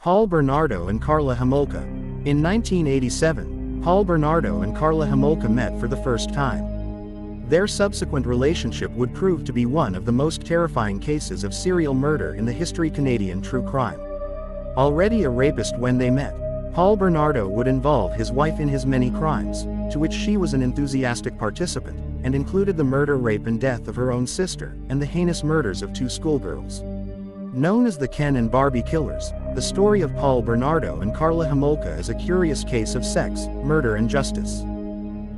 Paul Bernardo and Karla Homolka. In 1987, Paul Bernardo and Karla Homolka met for the first time. Their subsequent relationship would prove to be one of the most terrifying cases of serial murder in the history of Canadian true crime. Already a rapist when they met, Paul Bernardo would involve his wife in his many crimes, to which she was an enthusiastic participant, and included the murder, rape and death of her own sister, and the heinous murders of 2 schoolgirls. Known as the Ken and Barbie Killers, the story of Paul Bernardo and Karla Homolka is a curious case of sex, murder and justice.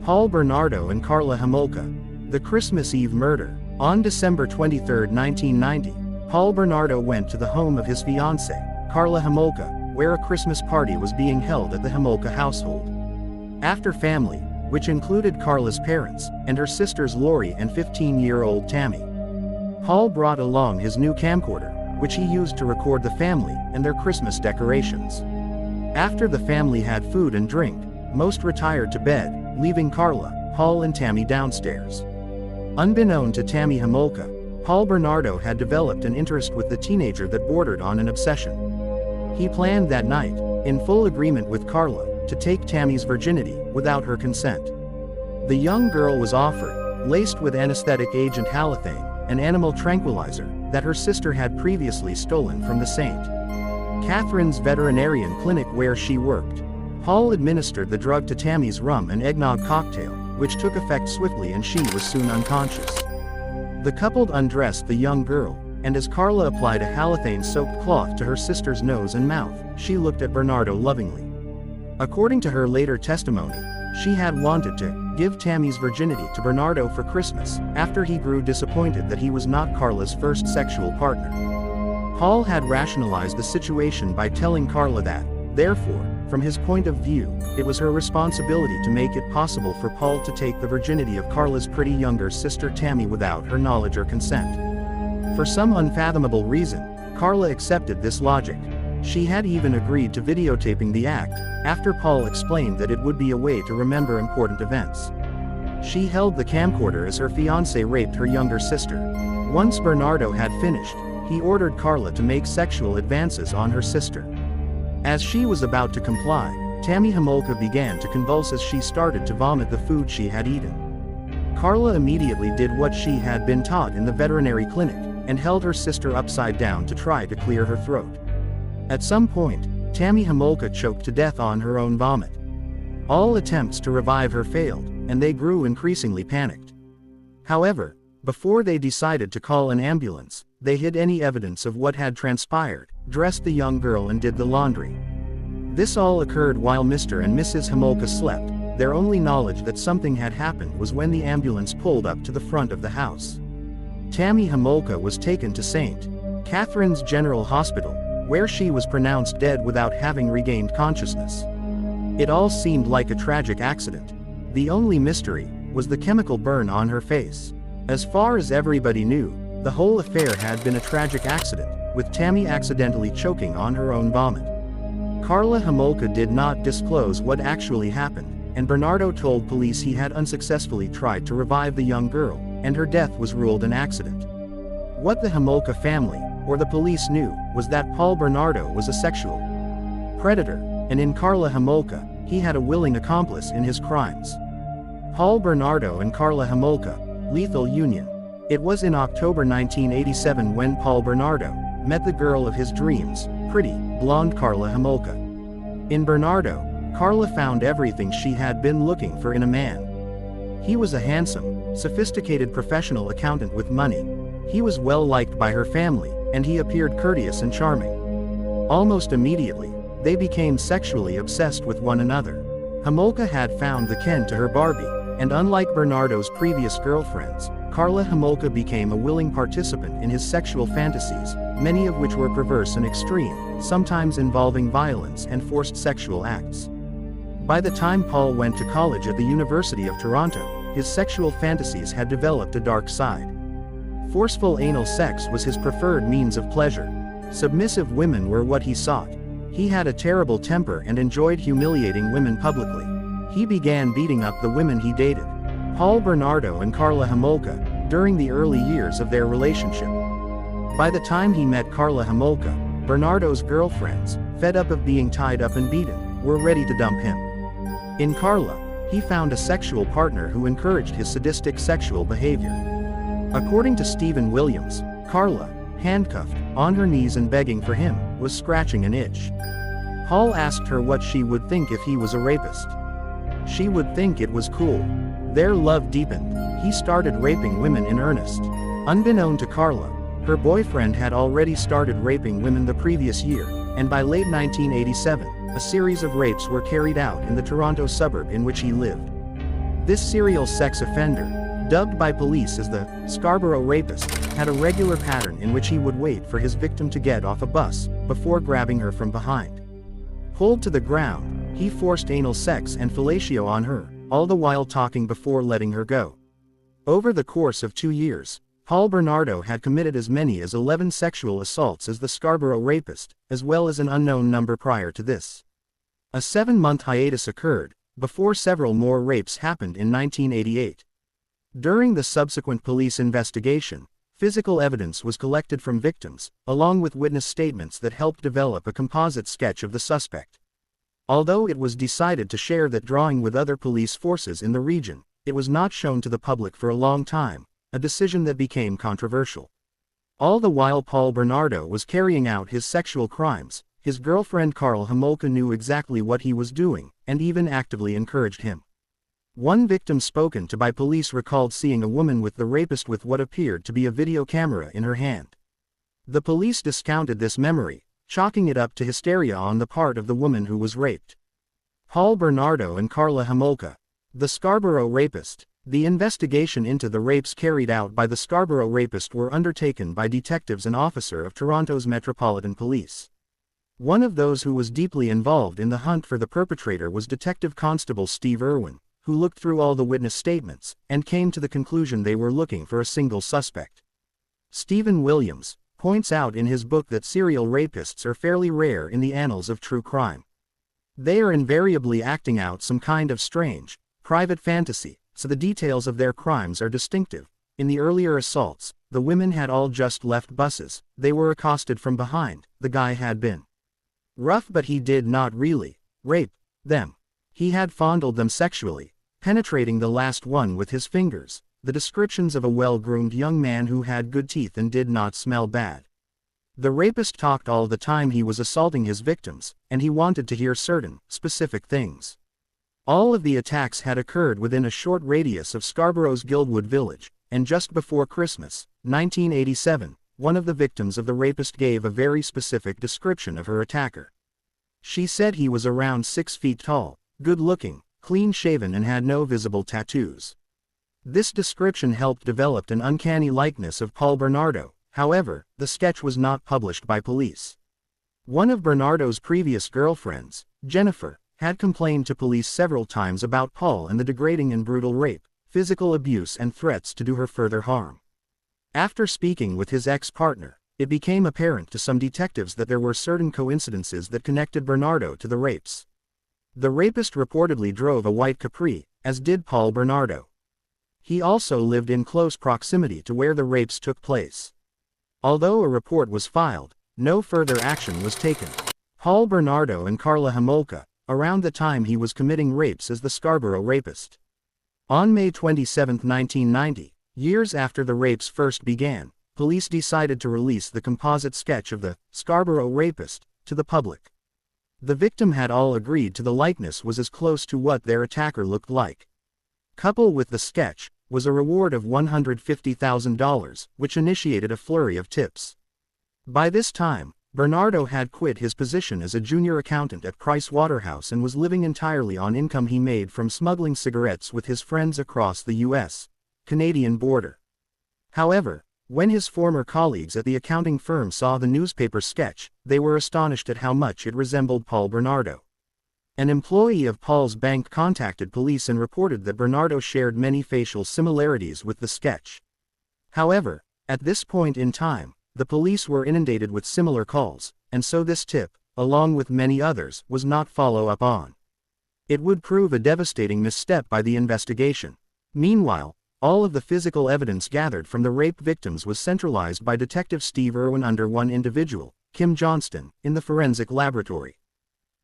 Paul Bernardo and Karla Homolka. The Christmas Eve murder. On December 23, 1990, Paul Bernardo went to the home of his fiancée, Karla Homolka, where a Christmas party was being held at the Homolka household. After family, which included Karla's parents, and her sisters Lori and 15-year-old Tammy, Paul brought along his new camcorder, which he used to record the family and their Christmas decorations. After the family had food and drink, most retired to bed, leaving Karla, Paul and Tammy downstairs. Unbeknown to Tammy Homolka, Paul Bernardo had developed an interest with the teenager that bordered on an obsession. He planned that night, in full agreement with Karla, to take Tammy's virginity, without her consent. The young girl was offered, laced with anesthetic agent halothane, an animal tranquilizer, that her sister had previously stolen from the St. Catherine's veterinarian clinic where she worked. Paul administered the drug to Tammy's rum and eggnog cocktail, which took effect swiftly and she was soon unconscious. The couple undressed the young girl, and as Karla applied a halothane-soaked cloth to her sister's nose and mouth, she looked at Bernardo lovingly. According to her later testimony, she had wanted to give Tammy's virginity to Bernardo for Christmas, after he grew disappointed that he was not Karla's first sexual partner. Paul had rationalized the situation by telling Karla that, therefore, from his point of view, it was her responsibility to make it possible for Paul to take the virginity of Karla's pretty younger sister Tammy without her knowledge or consent. For some unfathomable reason, Karla accepted this logic. She had even agreed to videotaping the act, after Paul explained that it would be a way to remember important events. She held the camcorder as her fiancé raped her younger sister. Once Bernardo had finished, he ordered Karla to make sexual advances on her sister. As she was about to comply, Tammy Homolka began to convulse as she started to vomit the food she had eaten. Karla immediately did what she had been taught in the veterinary clinic, and held her sister upside down to try to clear her throat. At some point, Tammy Homolka choked to death on her own vomit. All attempts to revive her failed, and they grew increasingly panicked. However, before they decided to call an ambulance, they hid any evidence of what had transpired, dressed the young girl and did the laundry. This all occurred while Mr. and Mrs. Homolka slept. Their only knowledge that something had happened was when the ambulance pulled up to the front of the house. Tammy Homolka was taken to St. Catherine's General Hospital, where she was pronounced dead without having regained consciousness. It all seemed like a tragic accident. The only mystery was the chemical burn on her face. As far as everybody knew, the whole affair had been a tragic accident, with Tammy accidentally choking on her own vomit. Karla Homolka did not disclose what actually happened, and Bernardo told police he had unsuccessfully tried to revive the young girl, and her death was ruled an accident. What the Homolka family, or the police knew, was that Paul Bernardo was a sexual predator, and in Karla Homolka, he had a willing accomplice in his crimes. Paul Bernardo and Karla Homolka, lethal union. It was in October 1987 when Paul Bernardo met the girl of his dreams, pretty, blonde Karla Homolka. In Bernardo, Karla found everything she had been looking for in a man. He was a handsome, sophisticated professional accountant with money. He was well liked by her family, and he appeared courteous and charming. Almost immediately, they became sexually obsessed with one another. Homolka had found the Ken to her Barbie, and unlike Bernardo's previous girlfriends, Karla Homolka became a willing participant in his sexual fantasies, many of which were perverse and extreme, sometimes involving violence and forced sexual acts. By the time Paul went to college at the University of Toronto, his sexual fantasies had developed a dark side. Forceful anal sex was his preferred means of pleasure. Submissive women were what he sought. He had a terrible temper and enjoyed humiliating women publicly. He began beating up the women he dated. Paul Bernardo and Karla Homolka, during the early years of their relationship. By the time he met Karla Homolka, Bernardo's girlfriends, fed up of being tied up and beaten, were ready to dump him. In Karla, he found a sexual partner who encouraged his sadistic sexual behavior. According to Stephen Williams, Karla, handcuffed, on her knees and begging for him, was scratching an itch. Paul asked her what she would think if he was a rapist. She would think it was cool. Their love deepened. He started raping women in earnest. Unbeknown to Karla, her boyfriend had already started raping women the previous year, and by late 1987, a series of rapes were carried out in the Toronto suburb in which he lived. This serial sex offender, dubbed by police as the Scarborough Rapist, had a regular pattern in which he would wait for his victim to get off a bus, before grabbing her from behind. Pulled to the ground, he forced anal sex and fellatio on her, all the while talking before letting her go. Over the course of 2 years, Paul Bernardo had committed as many as 11 sexual assaults as the Scarborough Rapist, as well as an unknown number prior to this. A 7-month hiatus occurred, before several more rapes happened in 1988. During the subsequent police investigation, physical evidence was collected from victims, along with witness statements that helped develop a composite sketch of the suspect. Although it was decided to share that drawing with other police forces in the region, it was not shown to the public for a long time, a decision that became controversial. All the while Paul Bernardo was carrying out his sexual crimes, his girlfriend Karla Homolka knew exactly what he was doing, and even actively encouraged him. One victim spoken to by police recalled seeing a woman with the rapist with what appeared to be a video camera in her hand. The police discounted this memory, chalking it up to hysteria on the part of the woman who was raped. Paul Bernardo and Karla Homolka, the Scarborough Rapist. The investigation into the rapes carried out by the Scarborough Rapist were undertaken by detectives and officer of Toronto's Metropolitan Police. One of those who was deeply involved in the hunt for the perpetrator was Detective Constable Steve Irwin, who looked through all the witness statements, and came to the conclusion they were looking for a single suspect. Stephen Williams points out in his book that serial rapists are fairly rare in the annals of true crime. They are invariably acting out some kind of strange, private fantasy, so the details of their crimes are distinctive. In the earlier assaults, the women had all just left buses, they were accosted from behind, the guy had been rough but he did not really rape them. He had fondled them sexually, penetrating the last one with his fingers, the descriptions of a well-groomed young man who had good teeth and did not smell bad. The rapist talked all the time he was assaulting his victims, and he wanted to hear certain, specific things. All of the attacks had occurred within a short radius of Scarborough's Guildwood village, and just before Christmas, 1987, one of the victims of the rapist gave a very specific description of her attacker. She said he was around 6 feet tall, good-looking, clean-shaven and had no visible tattoos. This description helped develop an uncanny likeness of Paul Bernardo. However, the sketch was not published by police. One of Bernardo's previous girlfriends, Jennifer, had complained to police several times about Paul and the degrading and brutal rape, physical abuse and threats to do her further harm. After speaking with his ex-partner, it became apparent to some detectives that there were certain coincidences that connected Bernardo to the rapes. The rapist reportedly drove a white Capri, as did Paul Bernardo. He also lived in close proximity to where the rapes took place. Although a report was filed, no further action was taken. Paul Bernardo and Karla Homolka, around the time he was committing rapes as the Scarborough Rapist. On May 27, 1990, years after the rapes first began, police decided to release the composite sketch of the Scarborough Rapist to the public. The victim had all agreed to the likeness was as close to what their attacker looked like. Coupled with the sketch was a reward of $150,000, which initiated a flurry of tips. By this time, Bernardo had quit his position as a junior accountant at Price Waterhouse and was living entirely on income he made from smuggling cigarettes with his friends across the U.S.-Canadian border. However, when his former colleagues at the accounting firm saw the newspaper sketch, they were astonished at how much it resembled Paul Bernardo. An employee of Paul's bank contacted police and reported that Bernardo shared many facial similarities with the sketch. However, at this point in time, the police were inundated with similar calls, and so this tip, along with many others, was not followed up on. It would prove a devastating misstep by the investigation. Meanwhile, all of the physical evidence gathered from the rape victims was centralized by Detective Steve Irwin under one individual, Kim Johnston, in the forensic laboratory.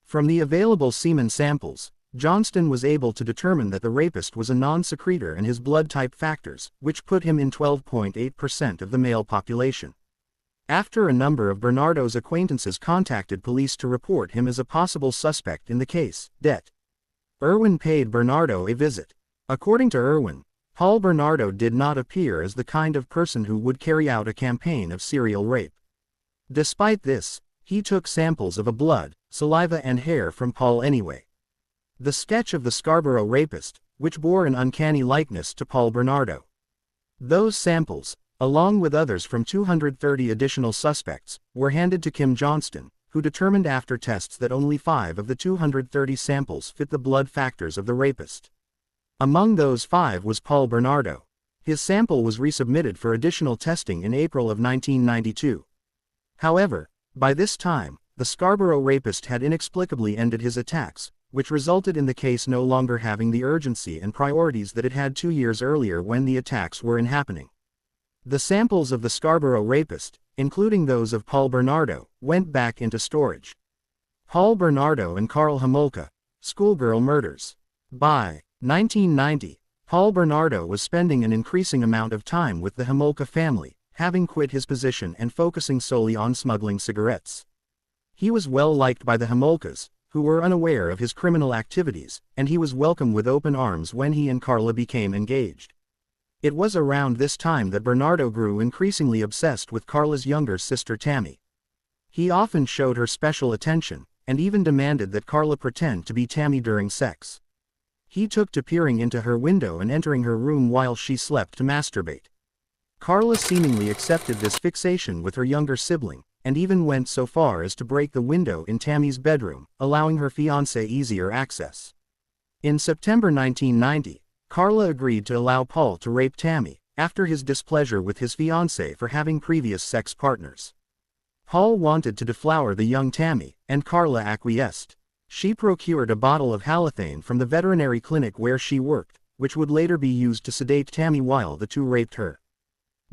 From the available semen samples, Johnston was able to determine that the rapist was a non-secretor and his blood type factors, which put him in 12.8% of the male population. After a number of Bernardo's acquaintances contacted police to report him as a possible suspect in the case, Irwin paid Bernardo a visit. According to Irwin, Paul Bernardo did not appear as the kind of person who would carry out a campaign of serial rape. Despite this, he took samples of blood, saliva and hair from Paul anyway. The sketch of the Scarborough Rapist, which bore an uncanny likeness to Paul Bernardo. Those samples, along with others from 230 additional suspects, were handed to Kim Johnston, who determined after tests that only 5 of the 230 samples fit the blood factors of the rapist. Among those 5 was Paul Bernardo. His sample was resubmitted for additional testing in April of 1992. However, by this time, the Scarborough Rapist had inexplicably ended his attacks, which resulted in the case no longer having the urgency and priorities that it had 2 years earlier when the attacks were happening. The samples of the Scarborough Rapist, including those of Paul Bernardo, went back into storage. Paul Bernardo and Karla Homolka, schoolgirl murders. By 1990, Paul Bernardo was spending an increasing amount of time with the Homolka family, having quit his position and focusing solely on smuggling cigarettes. He was well liked by the Homolkas, who were unaware of his criminal activities, and he was welcomed with open arms when he and Karla became engaged. It was around this time that Bernardo grew increasingly obsessed with Karla's younger sister Tammy. He often showed her special attention, and even demanded that Karla pretend to be Tammy during sex. He took to peering into her window and entering her room while she slept to masturbate. Karla seemingly accepted this fixation with her younger sibling, and even went so far as to break the window in Tammy's bedroom, allowing her fiancé easier access. In September 1990, Karla agreed to allow Paul to rape Tammy, after his displeasure with his fiancé for having previous sex partners. Paul wanted to deflower the young Tammy, and Karla acquiesced. She procured a bottle of halothane from the veterinary clinic where she worked, which would later be used to sedate Tammy while the two raped her.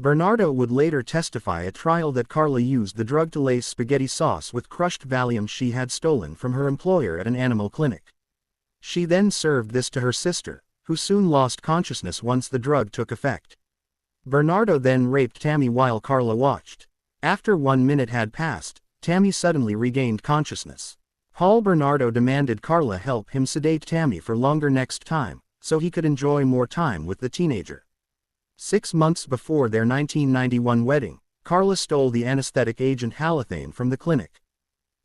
Bernardo would later testify at trial that Karla used the drug to lace spaghetti sauce with crushed Valium she had stolen from her employer at an animal clinic. She then served this to her sister, who soon lost consciousness once the drug took effect. Bernardo then raped Tammy while Karla watched. After 1 minute had passed, Tammy suddenly regained consciousness. Paul Bernardo demanded Karla help him sedate Tammy for longer next time, so he could enjoy more time with the teenager. 6 months before their 1991 wedding, Karla stole the anesthetic agent halothane from the clinic.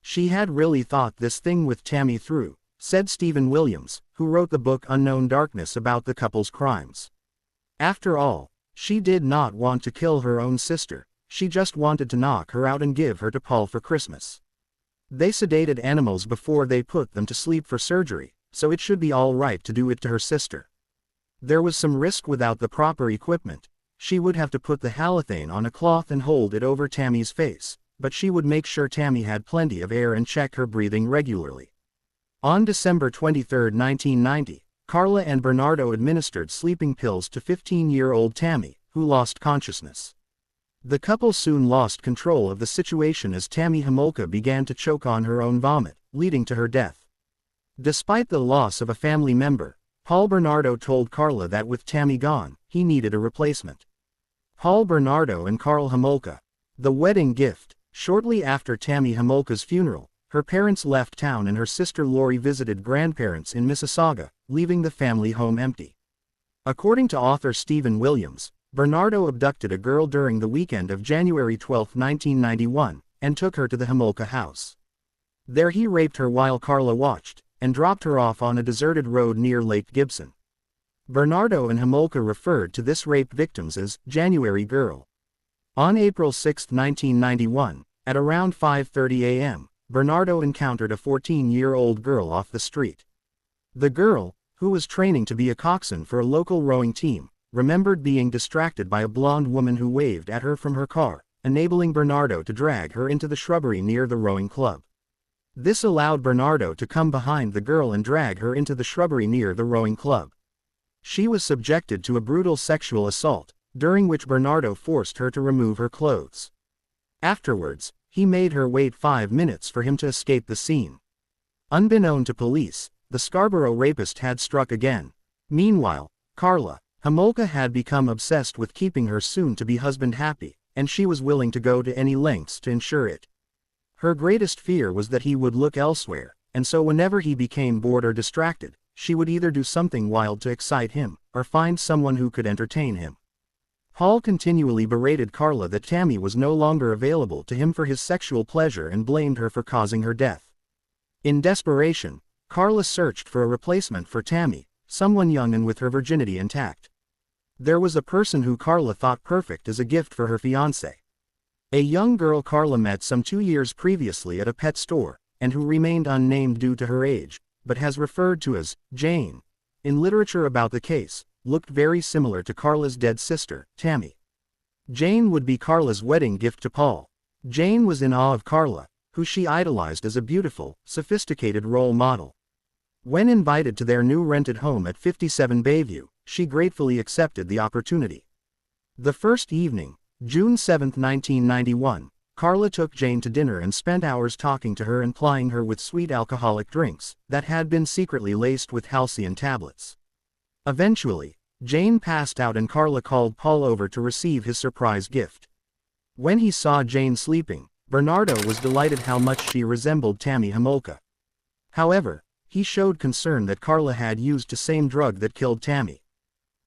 She had really thought this thing with Tammy through, said Stephen Williams, who wrote the book Unknown Darkness about the couple's crimes. After all, she did not want to kill her own sister, she just wanted to knock her out and give her to Paul for Christmas. They sedated animals before they put them to sleep for surgery, so it should be all right to do it to her sister. There was some risk without the proper equipment. She would have to put the halothane on a cloth and hold it over Tammy's face, but she would make sure Tammy had plenty of air and check her breathing regularly. On December 23, 1990, Karla and Bernardo administered sleeping pills to 15-year-old Tammy, who lost consciousness. The couple soon lost control of the situation as Tammy Homolka began to choke on her own vomit, leading to her death. Despite the loss of a family member, Paul Bernardo told Karla that with Tammy gone, he needed a replacement. Paul Bernardo and Karla Homolka. The wedding gift. Shortly after Tammy Homolka's funeral, her parents left town and her sister Lori visited grandparents in Mississauga, leaving the family home empty. According to author Stephen Williams, Bernardo abducted a girl during the weekend of January 12, 1991, and took her to the Homolka house. There he raped her while Karla watched, and dropped her off on a deserted road near Lake Gibson. Bernardo and Homolka referred to this rape victims as January Girl. On April 6, 1991, at around 5:30 a.m., Bernardo encountered a 14-year-old girl off the street. The girl, who was training to be a coxswain for a local rowing team, remembered being distracted by a blonde woman who waved at her from her car, enabling Bernardo to drag her into the shrubbery near the rowing club. This allowed Bernardo to come behind the girl and drag her into the shrubbery near the rowing club. She was subjected to a brutal sexual assault, during which Bernardo forced her to remove her clothes. Afterwards, He made her wait 5 minutes for him to escape the scene. Unbeknown to police, the Scarborough Rapist had struck again. Meanwhile, Karla Homolka had become obsessed with keeping her soon-to-be husband happy, and she was willing to go to any lengths to ensure it. Her greatest fear was that he would look elsewhere, and so whenever he became bored or distracted, she would either do something wild to excite him, or find someone who could entertain him. Paul continually berated Karla that Tammy was no longer available to him for his sexual pleasure and blamed her for causing her death. In desperation, Karla searched for a replacement for Tammy, someone young and with her virginity intact. There was a person who Karla thought perfect as a gift for her fiancé. A young girl Karla met some 2 years previously at a pet store, and who remained unnamed due to her age, but has referred to as Jane in literature about the case, looked very similar to Karla's dead sister, Tammy. Jane would be Karla's wedding gift to Paul. Jane was in awe of Karla, who she idolized as a beautiful, sophisticated role model. When invited to their new rented home at 57 Bayview, she gratefully accepted the opportunity. The first evening, June 7, 1991, Karla took Jane to dinner and spent hours talking to her and plying her with sweet alcoholic drinks that had been secretly laced with halcyon tablets. Eventually, Jane passed out and Karla called Paul over to receive his surprise gift. When he saw Jane sleeping, Bernardo was delighted how much she resembled Tammy Homolka. However, he showed concern that Karla had used the same drug that killed Tammy.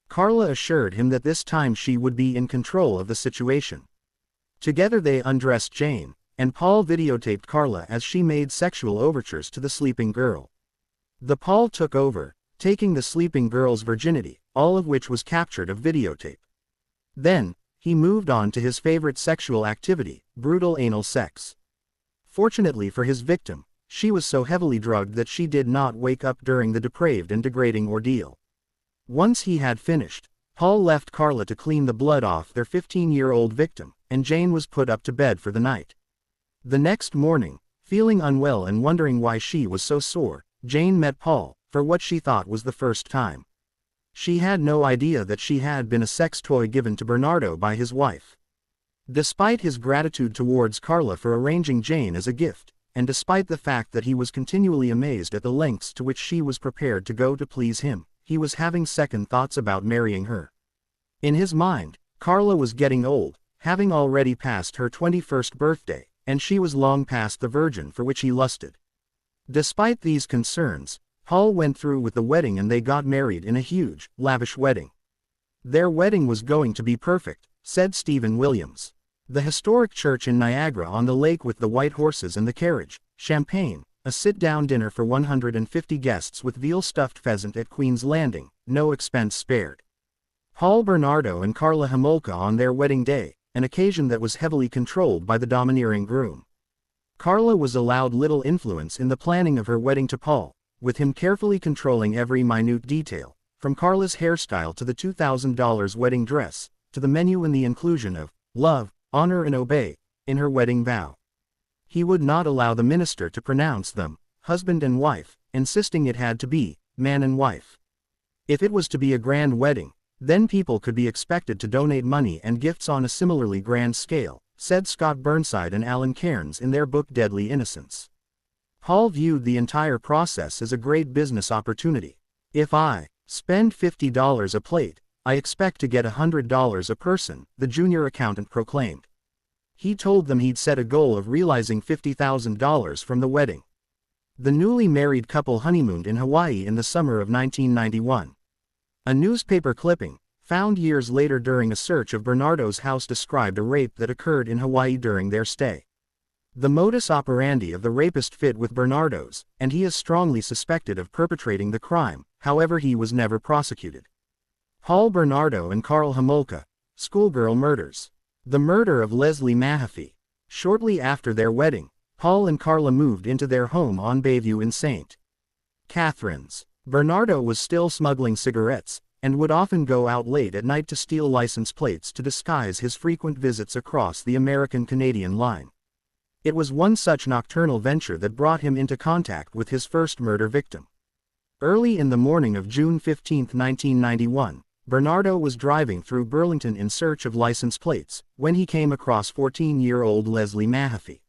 Karla assured him that this time she would be in control of the situation. Together they undressed Jane, and Paul videotaped Karla as she made sexual overtures to the sleeping girl. Paul took over, taking the sleeping girl's virginity, all of which was captured of videotape. Then, he moved on to his favorite sexual activity, brutal anal sex. Fortunately for his victim, she was so heavily drugged that she did not wake up during the depraved and degrading ordeal. Once he had finished, Paul left Karla to clean the blood off their 15-year-old victim, and Jane was put up to bed for the night. The next morning, feeling unwell and wondering why she was so sore, Jane met Paul, for what she thought was the first time. She had no idea that she had been a sex toy given to Bernardo by his wife. Despite his gratitude towards Karla for arranging Jane as a gift, and despite the fact that he was continually amazed at the lengths to which she was prepared to go to please him, he was having second thoughts about marrying her. In his mind, Karla was getting old, having already passed her 21st birthday, and she was long past the virgin for which he lusted. Despite these concerns, Paul went through with the wedding and they got married in a huge, lavish wedding. Their wedding was going to be perfect, said Stephen Williams. The historic church in Niagara-on-the-Lake with the white horses and the carriage, champagne, a sit-down dinner for 150 guests with veal stuffed pheasant at Queen's Landing, no expense spared. Paul Bernardo and Karla Homolka on their wedding day, an occasion that was heavily controlled by the domineering groom. Karla was allowed little influence in the planning of her wedding to Paul, with him carefully controlling every minute detail, from Karla's hairstyle to the $2,000 wedding dress, to the menu and the inclusion of love, honor and obey in her wedding vow. He would not allow the minister to pronounce them husband and wife, insisting it had to be man and wife. If it was to be a grand wedding, then people could be expected to donate money and gifts on a similarly grand scale, said Scott Burnside and Alan Cairns in their book Deadly Innocence. Paul viewed the entire process as a great business opportunity. If I spend $50 a plate, I expect to get $100 a person, the junior accountant proclaimed. He told them he'd set a goal of realizing $50,000 from the wedding. The newly married couple honeymooned in Hawaii in the summer of 1991. A newspaper clipping, found years later during a search of Bernardo's house, described a rape that occurred in Hawaii during their stay. The modus operandi of the rapist fit with Bernardo's, and he is strongly suspected of perpetrating the crime, however he was never prosecuted. Paul Bernardo and Karla Homolka, schoolgirl murders. The murder of Leslie Mahaffy. Shortly after their wedding, Paul and Karla moved into their home on Bayview in St. Catharines. Bernardo was still smuggling cigarettes, and would often go out late at night to steal license plates to disguise his frequent visits across the American-Canadian line. It was one such nocturnal venture that brought him into contact with his first murder victim. Early in the morning of June 15, 1991, Bernardo was driving through Burlington in search of license plates, when he came across 14-year-old Leslie Mahaffy.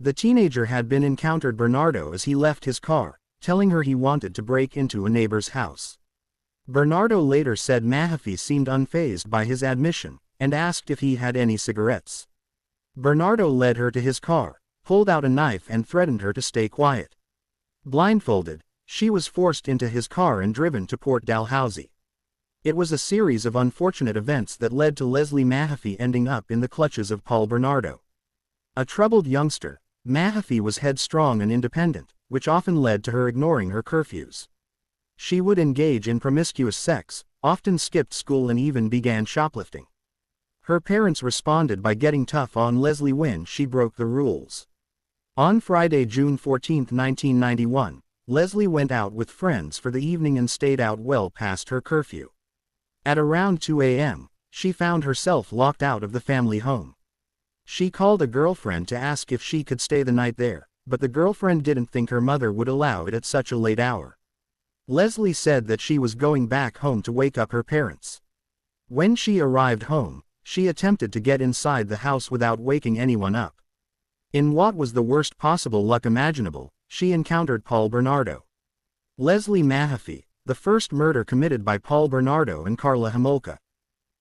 The teenager had been encountered Bernardo as he left his car, telling her he wanted to break into a neighbor's house. Bernardo later said Mahaffy seemed unfazed by his admission, and asked if he had any cigarettes. Bernardo led her to his car, pulled out a knife and threatened her to stay quiet. Blindfolded, she was forced into his car and driven to Port Dalhousie. It was a series of unfortunate events that led to Leslie Mahaffy ending up in the clutches of Paul Bernardo. A troubled youngster, Mahaffy was headstrong and independent, which often led to her ignoring her curfews. She would engage in promiscuous sex, often skipped school and even began shoplifting. Her parents responded by getting tough on Leslie when she broke the rules. On Friday, June 14, 1991, Leslie went out with friends for the evening and stayed out well past her curfew. At around 2 a.m., she found herself locked out of the family home. She called a girlfriend to ask if she could stay the night there, but the girlfriend didn't think her mother would allow it at such a late hour. Leslie said that she was going back home to wake up her parents. When she arrived home, she attempted to get inside the house without waking anyone up. In what was the worst possible luck imaginable, she encountered Paul Bernardo. Leslie Mahaffy, the first murder committed by Paul Bernardo and Karla Homolka.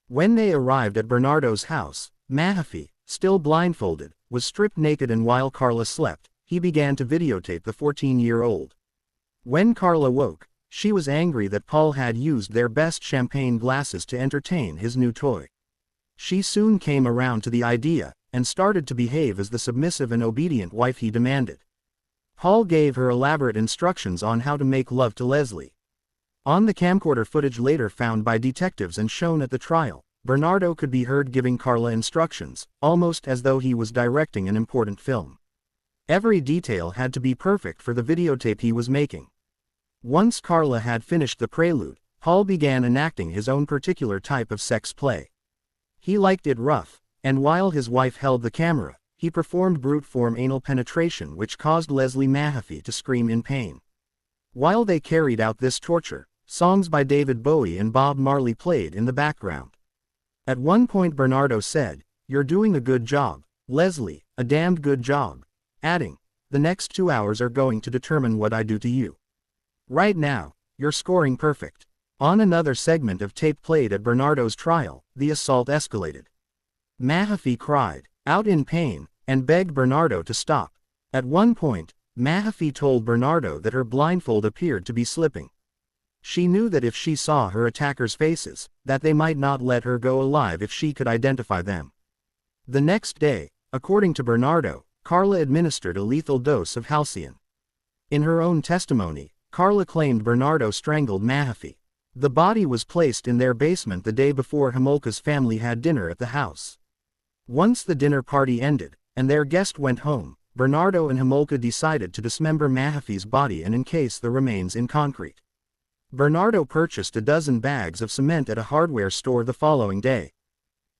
When they arrived at Bernardo's house, Mahaffy, still blindfolded, was stripped naked, and while Karla slept, he began to videotape the 14-year-old. When Karla woke, she was angry that Paul had used their best champagne glasses to entertain his new toy. She soon came around to the idea, and started to behave as the submissive and obedient wife he demanded. Paul gave her elaborate instructions on how to make love to Leslie. On the camcorder footage later found by detectives and shown at the trial, Bernardo could be heard giving Karla instructions, almost as though he was directing an important film. Every detail had to be perfect for the videotape he was making. Once Karla had finished the prelude, Paul began enacting his own particular type of sex play. He liked it rough, and while his wife held the camera, he performed brute-force anal penetration which caused Leslie Mahaffy to scream in pain. While they carried out this torture, songs by David Bowie and Bob Marley played in the background. At one point Bernardo said, "You're doing a good job, Leslie, a damned good job," adding, "The next 2 hours are going to determine what I do to you. Right now, you're scoring perfect." On another segment of tape played at Bernardo's trial, the assault escalated. Mahaffy cried out in pain, and begged Bernardo to stop. At one point, Mahaffy told Bernardo that her blindfold appeared to be slipping. She knew that if she saw her attackers' faces, that they might not let her go alive if she could identify them. The next day, according to Bernardo, Karla administered a lethal dose of halcyon. In her own testimony, Karla claimed Bernardo strangled Mahaffy. The body was placed in their basement the day before Homolka's family had dinner at the house. Once the dinner party ended, and their guest went home, Bernardo and Homolka decided to dismember Mahaffy's body and encase the remains in concrete. Bernardo purchased a dozen bags of cement at a hardware store the following day.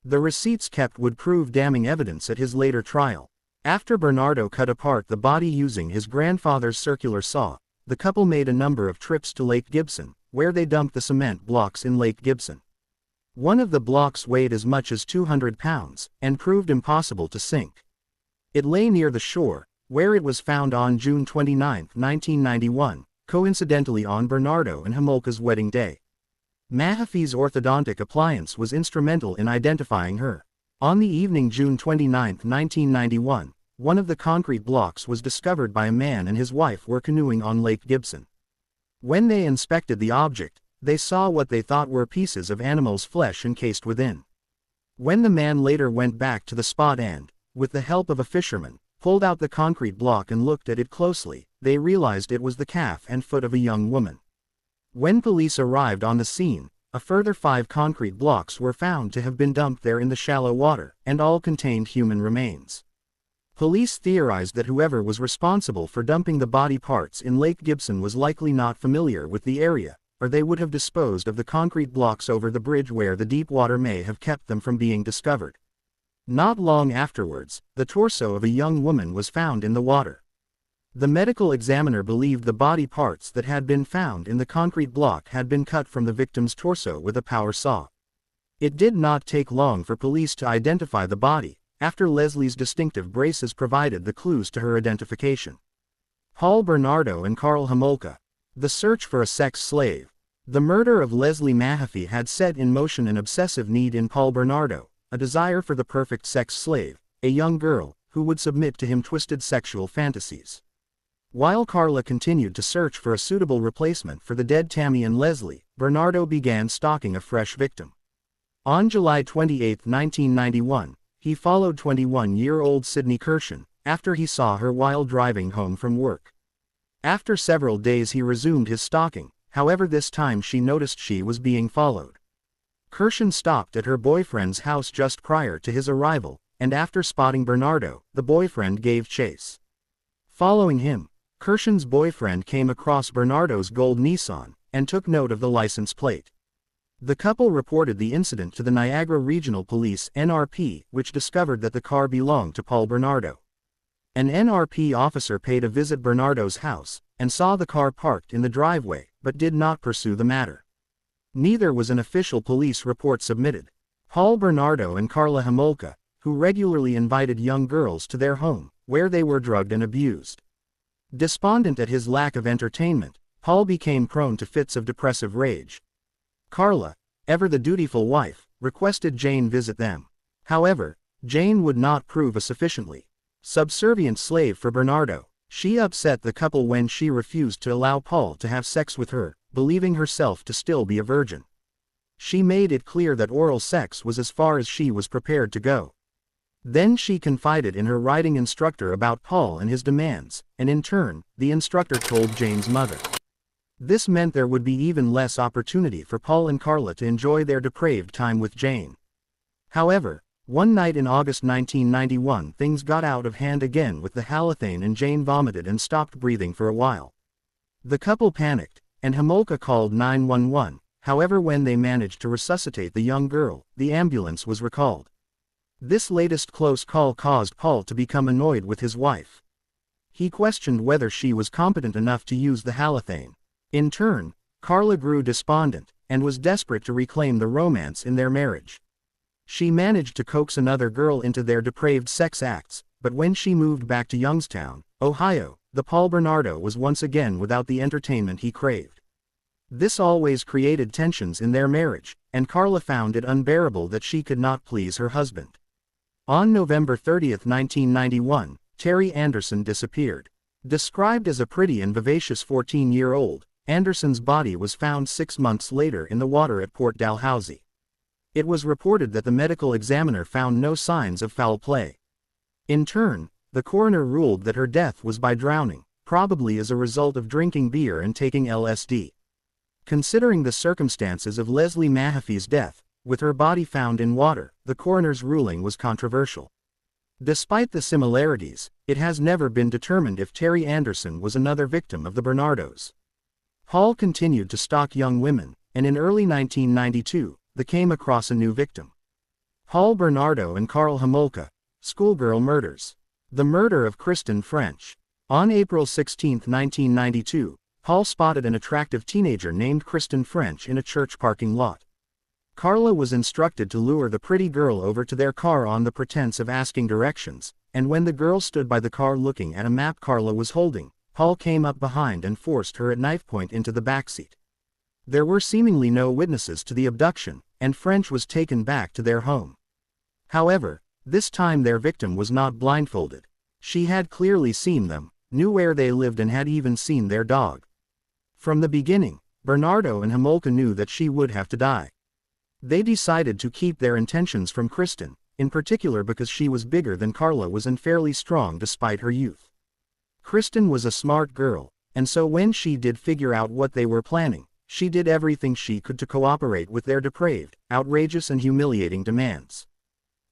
The receipts kept would prove damning evidence at his later trial. After Bernardo cut apart the body using his grandfather's circular saw, the couple made a number of trips to Lake Gibson, where they dumped the cement blocks in Lake Gibson. One of the blocks weighed as much as 200 pounds, and proved impossible to sink. It lay near the shore, where it was found on June 29, 1991, coincidentally on Bernardo and Homolka's wedding day. Mahaffy's orthodontic appliance was instrumental in identifying her. On the evening June 29, 1991, one of the concrete blocks was discovered by a man and his wife were canoeing on Lake Gibson. When they inspected the object, they saw what they thought were pieces of animal's flesh encased within. When the man later went back to the spot and, with the help of a fisherman, pulled out the concrete block and looked at it closely, they realized it was the calf and foot of a young woman. When police arrived on the scene, a further 5 concrete blocks were found to have been dumped there in the shallow water, and all contained human remains. Police theorized that whoever was responsible for dumping the body parts in Lake Gibson was likely not familiar with the area, or they would have disposed of the concrete blocks over the bridge where the deep water may have kept them from being discovered. Not long afterwards, the torso of a young woman was found in the water. The medical examiner believed the body parts that had been found in the concrete block had been cut from the victim's torso with a power saw. It did not take long for police to identify the body, after Leslie's distinctive braces provided the clues to her identification. Paul Bernardo and Karla Homolka. The search for a sex slave. The murder of Leslie Mahaffy had set in motion an obsessive need in Paul Bernardo, a desire for the perfect sex slave, a young girl, who would submit to him twisted sexual fantasies. While Karla continued to search for a suitable replacement for the dead Tammy and Leslie, Bernardo began stalking a fresh victim. On July 28, 1991, he followed 21-year-old Sydney Kristen, after he saw her while driving home from work. After several days he resumed his stalking, however this time she noticed she was being followed. Kristen stopped at her boyfriend's house just prior to his arrival, and after spotting Bernardo, the boyfriend gave chase. Following him, Kirsten's boyfriend came across Bernardo's gold Nissan, and took note of the license plate. The couple reported the incident to the Niagara Regional Police (NRP), which discovered that the car belonged to Paul Bernardo. An NRP officer paid a visit Bernardo's house, and saw the car parked in the driveway, but did not pursue the matter. Neither was an official police report submitted. Paul Bernardo and Karla Homolka, who regularly invited young girls to their home, where they were drugged and abused. Despondent at his lack of entertainment, Paul became prone to fits of depressive rage. Karla, ever the dutiful wife, requested Jane visit them. However, Jane would not prove a sufficiently subservient slave for Bernardo. She upset the couple when she refused to allow Paul to have sex with her, believing herself to still be a virgin. She made it clear that oral sex was as far as she was prepared to go. Then she confided in her riding instructor about Paul and his demands, and in turn, the instructor told Jane's mother. This meant there would be even less opportunity for Paul and Karla to enjoy their depraved time with Jane. However, one night in August 1991 things got out of hand again with the halothane and Jane vomited and stopped breathing for a while. The couple panicked, and Homolka called 911, however when they managed to resuscitate the young girl, the ambulance was recalled. This latest close call caused Paul to become annoyed with his wife. He questioned whether she was competent enough to use the halothane. In turn, Karla grew despondent, and was desperate to reclaim the romance in their marriage. She managed to coax another girl into their depraved sex acts, but when she moved back to Youngstown, Ohio, the Paul Bernardo was once again without the entertainment he craved. This always created tensions in their marriage, and Karla found it unbearable that she could not please her husband. On November 30, 1991, Terry Anderson disappeared. Described as a pretty and vivacious 14-year-old, Anderson's body was found 6 months later in the water at Port Dalhousie. It was reported that the medical examiner found no signs of foul play. In turn, the coroner ruled that her death was by drowning, probably as a result of drinking beer and taking LSD. Considering the circumstances of Leslie Mahaffy's death, with her body found in water, the coroner's ruling was controversial. Despite the similarities, it has never been determined if Terry Anderson was another victim of the Bernardos. Paul continued to stalk young women, and in early 1992, they came across a new victim. Paul Bernardo and Karla Homolka, schoolgirl murders. The murder of Kristen French. On April 16, 1992, Paul spotted an attractive teenager named Kristen French in a church parking lot. Karla was instructed to lure the pretty girl over to their car on the pretense of asking directions, and when the girl stood by the car looking at a map Karla was holding, Paul came up behind and forced her at knife point into the backseat. There were seemingly no witnesses to the abduction, and French was taken back to their home. However, this time their victim was not blindfolded. She had clearly seen them, knew where they lived and had even seen their dog. From the beginning, Bernardo and Homolka knew that she would have to die. They decided to keep their intentions from Kristen, in particular because she was bigger than Karla was and fairly strong despite her youth. Kristen was a smart girl, and so when she did figure out what they were planning, she did everything she could to cooperate with their depraved, outrageous and humiliating demands.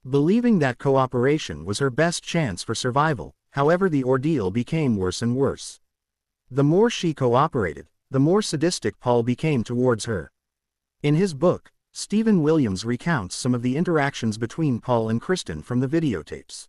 Believing that cooperation was her best chance for survival, however the ordeal became worse and worse. The more she cooperated, the more sadistic Paul became towards her. In his book, Stephen Williams recounts some of the interactions between Paul and Kristen from the videotapes.